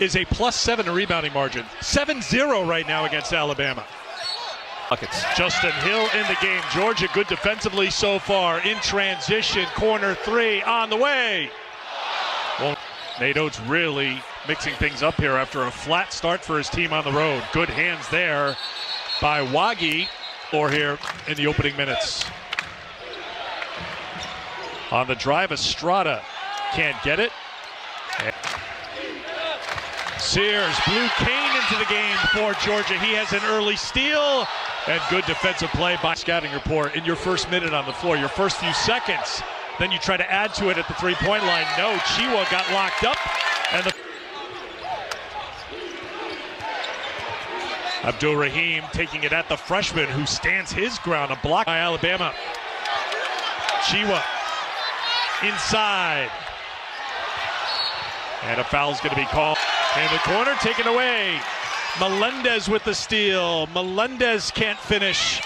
is a +7 rebounding margin. 7-0 right now against Alabama. Buckets. Justin Hill in the game. Georgia good defensively so far. In transition, corner three on the way. Well, Nate Oates really mixing things up here after a flat start for his team on the road. Good hands there by Wagi or here in the opening minutes. On the drive, Estrada can't get it. Sears blew Kane into the game for Georgia. He has an early steal and good defensive play by scouting report. In your first minute on the floor, your first few seconds, then you try to add to it at the three-point line. No, Chiwa got locked up. And Abdul Rahim taking it at the freshman who stands his ground. A block by Alabama. Chiwa inside. And a foul's going to be called. In the corner, taken away. Melendez with the steal. Melendez can't finish,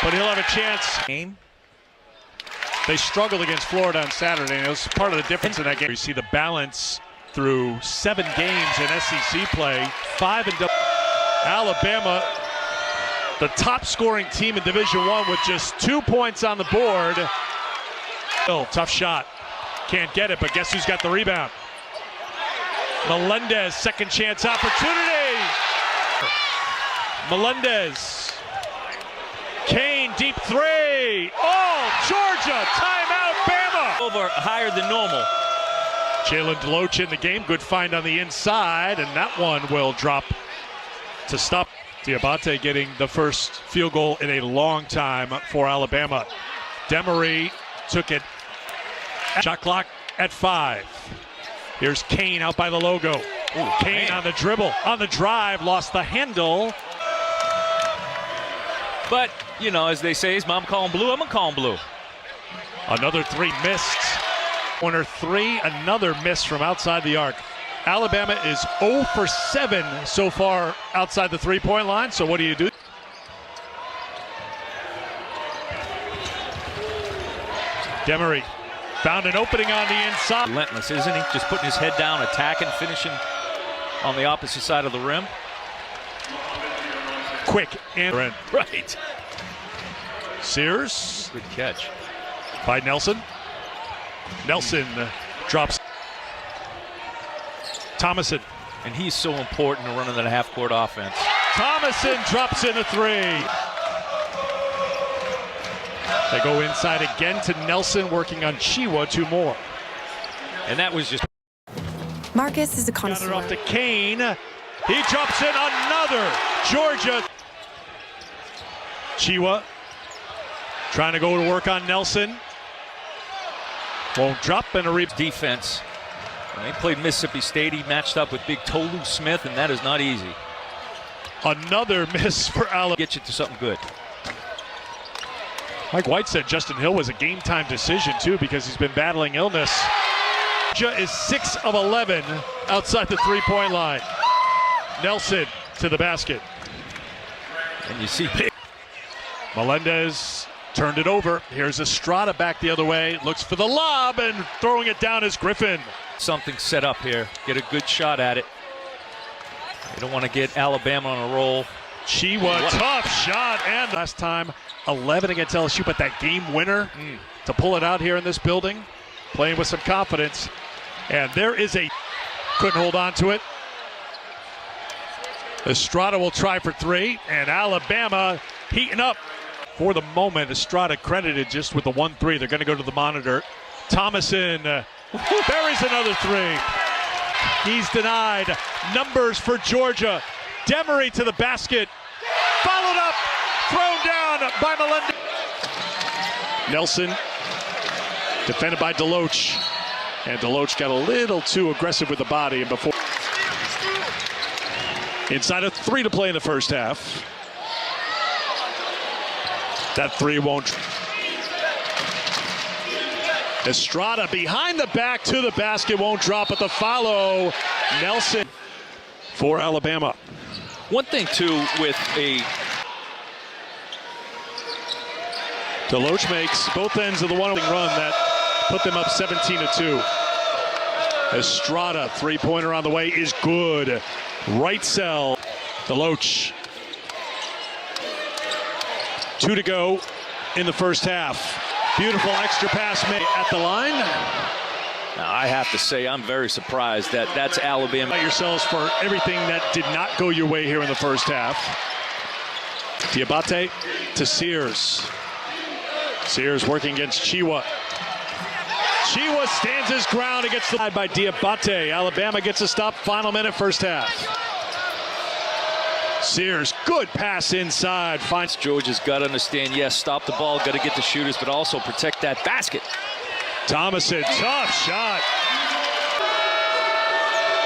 but he'll have a chance. They struggled against Florida on Saturday, and it was part of the difference in that game. You see the balance through 7 games in SEC play, 5 in Alabama, the top scoring team in Division I with just 2 points on the board. Oh, tough shot. Can't get it, but guess who's got the rebound? Melendez, second chance opportunity. Melendez. Kane, deep three. Oh, Georgia, timeout, Bama. Over higher than normal. Jalen Deloach in the game, good find on the inside, and that one will drop to stop. Diabate getting the first field goal in a long time for Alabama. Demery took it. Shot clock at 5. Here's Kane out by the logo. Ooh, Kane man. On the dribble, on the drive, lost the handle. But, you know, as they say, his mom call him blue, I'm gonna call him blue. Another three missed. Corner three, another miss from outside the arc. Alabama is 0 for 7 so far outside the three-point line, so what do you do? Demery found an opening on the inside. Relentless, isn't he? Just putting his head down, attacking, finishing on the opposite side of the rim. Quick and right. Sears. Good catch. By Nelson. Nelson drops. Thomason. And he's so important to running that half-court offense. Thomason drops in a three. They go inside again to Nelson, working on Chiwa, 2 more. And that was just... Marcus is a connoisseur. Got it off to Kane. He drops in another. Georgia. Chiwa trying to go to work on Nelson. Won't drop in a rebound. Defense. When they played Mississippi State, he matched up with big Tolu Smith, and that is not easy. Another miss for Alabama. Get you to something good. Mike White said Justin Hill was a game-time decision, too, because he's been battling illness. Georgia is 6 of 11 outside the three-point line. Nelson to the basket. And you see Melendez turned it over. Here's Estrada back the other way. Looks for the lob, and throwing it down is Griffin. Something set up here. Get a good shot at it. You don't want to get Alabama on a roll. Chiwa, tough shot, and last time 11 against LSU, but that game winner to pull it out here in this building, playing with some confidence. And there is a, couldn't hold on to it. Estrada will try for 3, and Alabama heating up. For the moment, Estrada credited just with the 1-3. They're going to go to the monitor. Thomason buries another 3. He's denied. Numbers for Georgia. Demery to the basket. Followed up. Thrown down by Melendez. Nelson defended by Deloach. And Deloach got a little too aggressive with the body. And before inside of 3 to play in the first half. That 3 won't. Estrada behind the back to the basket, won't drop at the follow. Nelson for Alabama. One thing too with a Deloach makes both ends of the one run that put them up 17-2. Estrada, three-pointer on the way is good. Right cell. Deloach. 2 to go in the first half. Beautiful extra pass made at the line. Now, I have to say, I'm very surprised that that's Alabama. About yourselves for everything that did not go your way here in the first half. Diabate to Sears. Sears working against Chiwa. Chiwa stands his ground against the side by Diabate. Alabama gets a stop. Final minute, first half. Sears, good pass inside. Finds Georgia's got to understand, yes, stop the ball, got to get the shooters, but also protect that basket. Thomason, tough shot.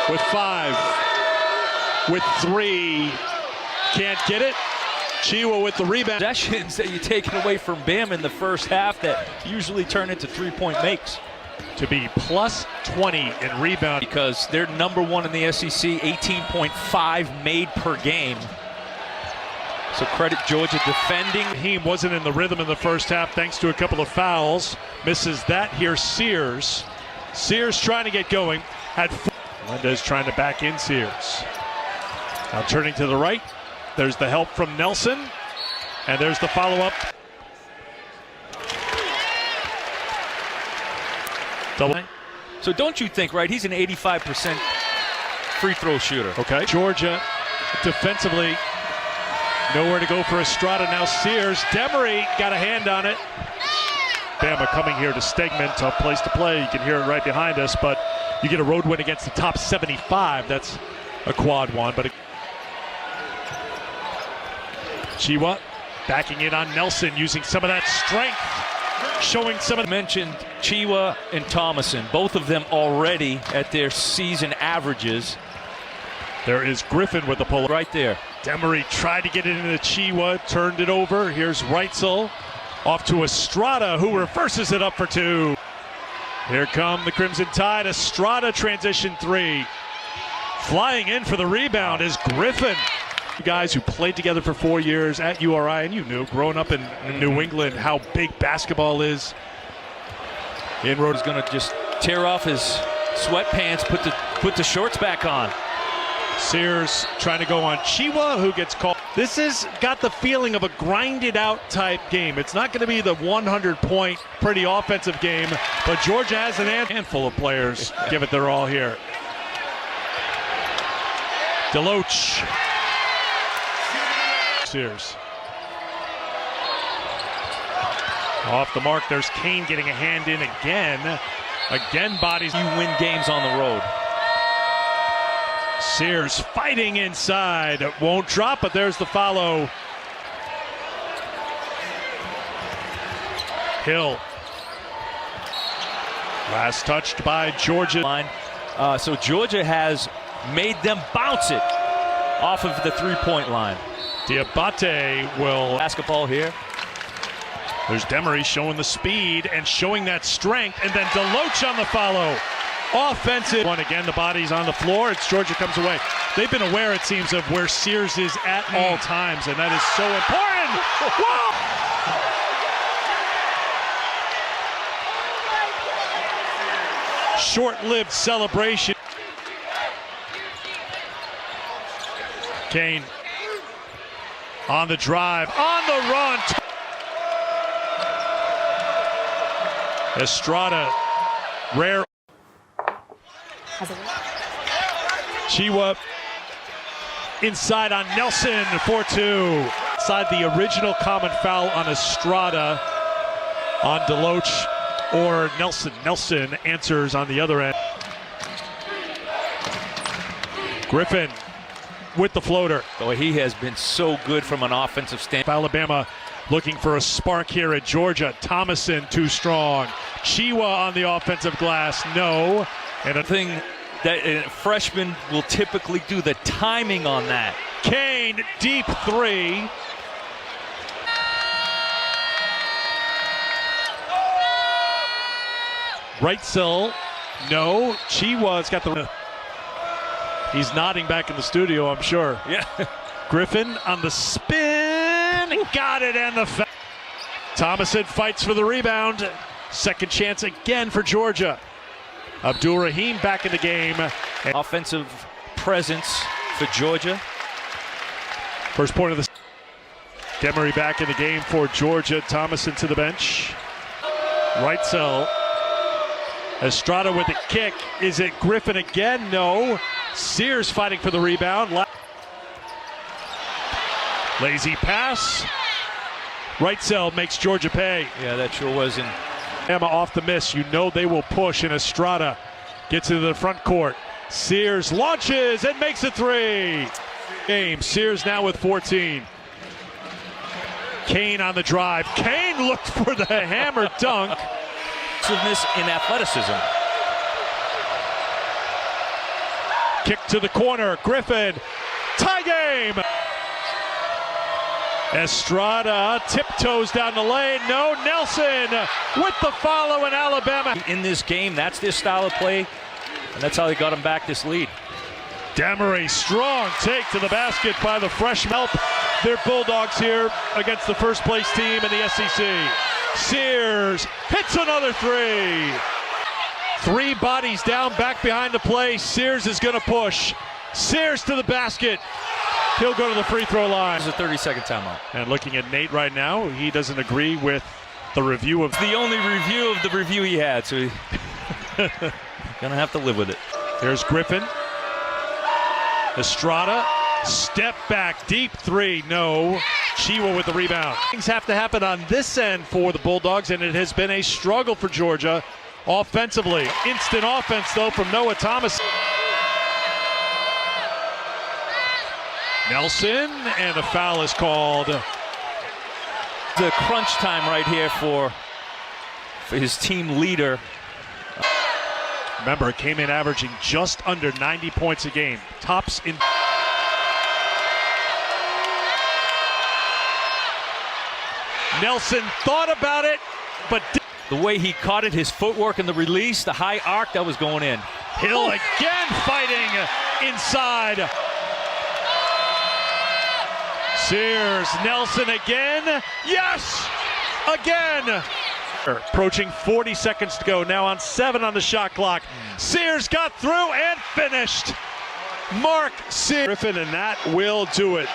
With 5. With 3. Can't get it. Chiwa with the rebound. Possessions that you taken away from Bam in the first half that usually turn into three-point makes. To be plus 20 in rebound. Because they're number 1 in the SEC, 18.5 made per game. So credit Georgia defending. Raheem wasn't in the rhythm in the first half thanks to a couple of fouls. Misses that here, Sears. Sears trying to get going. Melendez trying to back in Sears. Now turning to the right. There's the help from Nelson. And there's the follow-up. Double. So don't you think, right, he's an 85% free throw shooter. Okay. Georgia defensively nowhere to go for Estrada. Now Sears. Demery got a hand on it. Bama coming here to Stegman. Tough place to play. You can hear it right behind us, but you get a road win against the top 75. That's a quad one. But Chiwa backing in on Nelson, using some of that strength. Showing some of mentioned Chiwa and Thomason, both of them already at their season averages. There is Griffin with the pull right there. Demery tried to get it into Chiwa, turned it over. Here's Reitzel off to Estrada, who reverses it up for 2. Here come the Crimson Tide. Estrada transition 3. Flying in for the rebound is Griffin. Guys who played together for 4 years at URI, and you knew growing up in New England how big basketball is. Inroad is going to just tear off his sweatpants, put the shorts back on. Sears trying to go on Chiwa, who gets called. This has got the feeling of a grinded out type game. It's not going to be the 100-point pretty offensive game, but Georgia has an handful of players give it their all here. Deloach. Sears. Off the mark, there's Kane getting a hand in again. Again, bodies. You win games on the road. Sears fighting inside. Won't drop, but there's the follow. Hill. Last touched by Georgia. Line. So Georgia has made them bounce it off of the three-point line. Diabate will. Basketball here. There's Demery showing the speed and showing that strength, and then Deloach on the follow. Offensive one again. The body's on the floor. It's Georgia comes away. They've been aware, it seems, of where Sears is at all times, and that is so important. Whoa! Short-lived celebration. Kane on the drive, on the run. Estrada, rare. Chiwa inside on Nelson, 4-2. Inside the original common foul on Estrada on Deloach or Nelson. Nelson answers on the other end. Griffin with the floater. Oh, he has been so good from an offensive standpoint. Alabama looking for a spark here at Georgia. Thomason too strong. Chiwa on the offensive glass, no. And a thing that a freshman will typically do, the timing on that. Kane, deep 3. Reitzel, no. Chiwa's got the. He's nodding back in the studio, I'm sure. Yeah. Griffin on the spin, got it, and the foul. Thomason fights for the rebound. Second chance again for Georgia. Abdul Rahim back in the game. And Offensive presence for Georgia. first point of the Demery back in the game for Georgia. Thomason to the bench. Reitzel. Estrada with the kick. Is it Griffin again? No. Sears fighting for the rebound. Lazy pass. Reitzel makes Georgia pay. Yeah, that sure was in. Emma off the miss. You know they will push, and Estrada gets into the front court. Sears launches and makes a three. Game. Sears now with 14. Kane on the drive. Kane looked for the hammer dunk. In athleticism. Kick to the corner. Griffin. Tie game. Estrada tiptoes down the lane. No. Nelson with the follow in Alabama. In this game, that's their style of play, and that's how they got them back this lead. Demery, strong take to the basket by the freshman. Help their Bulldogs here against the first place team in the SEC. Sears hits another three. Three bodies down, back behind the play. Sears is going to push. Sears to the basket. He'll go to the free throw line. It's a 30-second timeout. And looking at Nate right now, he doesn't agree with the review of The only review of the review he had, so he's gonna have to live with it. There's Griffin. Estrada, step back, deep three, no. Chiwa with the rebound. Things have to happen on this end for the Bulldogs, and it has been a struggle for Georgia offensively. Instant offense, though, from Noah Thomas. Nelson, and a foul is called. The crunch time right here for his team leader. Remember, it came in averaging just under 90 points a game. Tops in. Nelson thought about it, but The way he caught it, his footwork and the release, the high arc that was going in. Hill again fighting inside. Sears, Nelson again. Yes! Again! Approaching 40 seconds to go. Now on 7 on the shot clock. Sears got through and finished. Mark Sears. Griffin, and that will do it.